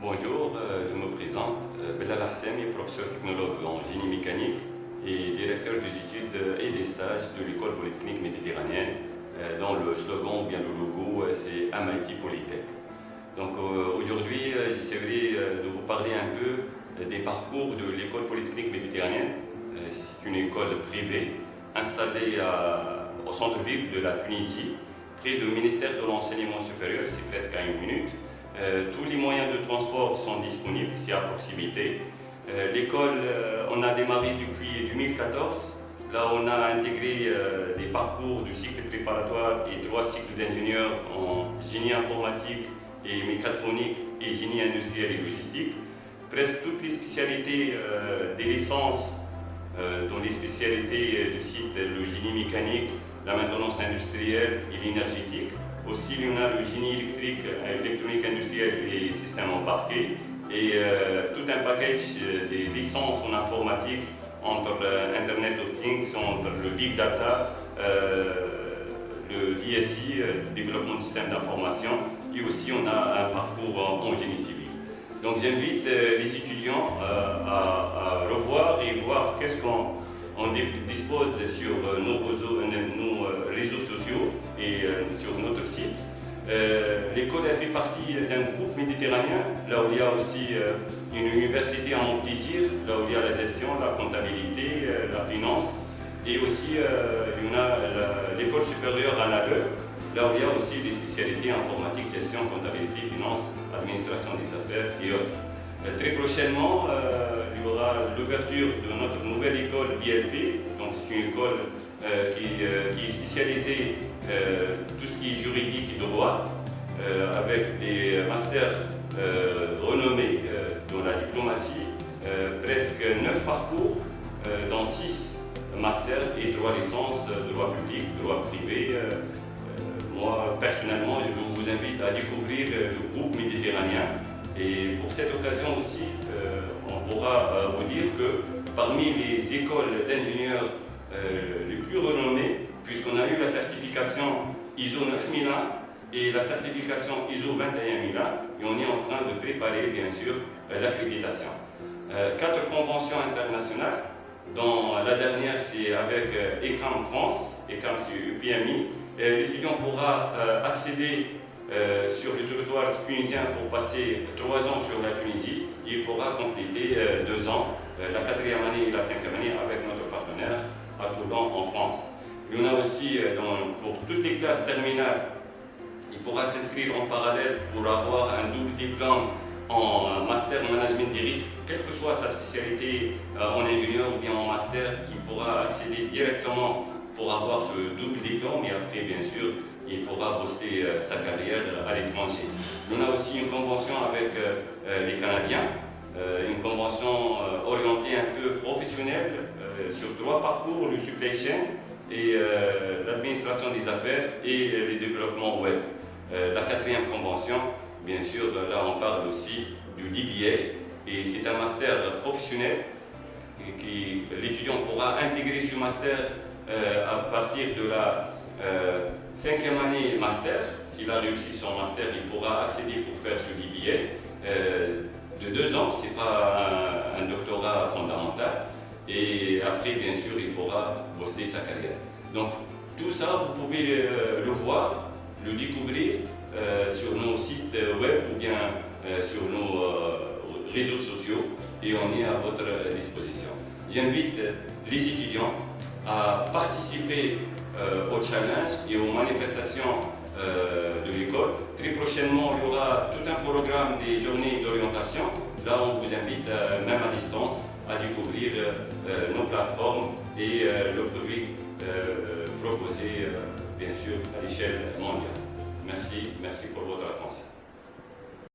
Bonjour, je me présente, Belal Hassemi, professeur technologue en génie mécanique et directeur des études et des stages de l'École polytechnique méditerranéenne, dont le slogan ou bien le logo c'est MIT Polytech. Donc aujourd'hui, j'essaierai de vous parler un peu des parcours de l'École polytechnique méditerranéenne. C'est une école privée installée au centre-ville de la Tunisie, près du ministère de l'Enseignement supérieur, c'est presque à 1 minute. Tous les moyens de transport sont disponibles, c'est à proximité. L'école, on a démarré depuis 2014. Là, on a intégré des parcours du cycle préparatoire et 3 cycles d'ingénieurs en génie informatique et mécatronique et génie industriel et logistique. Presque toutes les spécialités des licences, dont les spécialités, je cite, le génie mécanique, la maintenance industrielle et l'énergétique. Aussi, on a le génie électrique, électronique industrielle et systèmes embarqués. Et tout un package des licences en informatique entre Internet of Things, entre le Big Data, le DSI, développement de systèmes d'information, et aussi on a un parcours en génie civil. Donc j'invite les étudiants à revoir et voir qu'est-ce qu'on dispose sur nos réseaux sociaux et sur notre site. L'école fait partie d'un groupe méditerranéen, là où il y a aussi une université à Montplaisir, là où il y a la gestion, la comptabilité, la finance, et aussi on a l'école supérieure à l'ALE, là où il y a aussi des spécialités informatique, gestion, comptabilité, finance, administration des affaires et autres. Très prochainement, il y aura l'ouverture de notre nouvelle école BLP. Donc c'est une école qui est spécialisée tout ce qui est juridique et droit, avec des masters renommés dans la diplomatie, presque 9 parcours, dans 6 masters et 3 licences, droit public, droit privé. Moi, personnellement, je vous invite à découvrir le groupe méditerranéen. Et pour cette occasion aussi, on pourra vous dire que parmi les écoles d'ingénieurs les plus renommées, puisqu'on a eu la certification ISO 9001 et la certification ISO 21001, et on est en train de préparer bien sûr l'accréditation. 4 conventions internationales, dont la dernière c'est avec ECAM France, ECAM c'est UPMI. L'étudiant pourra accéder sur le territoire tunisien pour passer 3 ans sur la Tunisie. Il pourra compléter 2 ans, la 4e année et la 5e année avec notre partenaire à Toulon en France. Il y en a aussi pour toutes les classes terminales, il pourra s'inscrire en parallèle pour avoir un double diplôme en master management des risques, quelle que soit sa spécialité en ingénieur ou bien en master, il pourra accéder directement pour avoir ce double diplôme et après bien sûr il pourra booster sa carrière à l'étranger. On a aussi une convention avec les Canadiens, une convention orientée un peu professionnelle sur 3 parcours, le supply chain et l'administration des affaires et les développements web. La 4e convention, bien sûr, là on parle aussi du DBA et c'est un master professionnel et l'étudiant pourra intégrer ce master à partir de la 5e année master. S'il a réussi son master, il pourra accéder pour faire ce DBA de 2 ans, ce n'est pas un doctorat fondamental. Et après, bien sûr, il pourra booster sa carrière. Donc, tout ça, vous pouvez le voir, le découvrir sur nos sites web ou bien sur nos réseaux sociaux et on est à votre disposition. J'invite les étudiants à participer au challenge et aux manifestations de l'école. Très prochainement, il y aura tout un programme des journées d'orientation. Là, on vous invite, même à distance, à découvrir nos plateformes et le produit proposé, bien sûr, à l'échelle mondiale. Merci pour votre attention.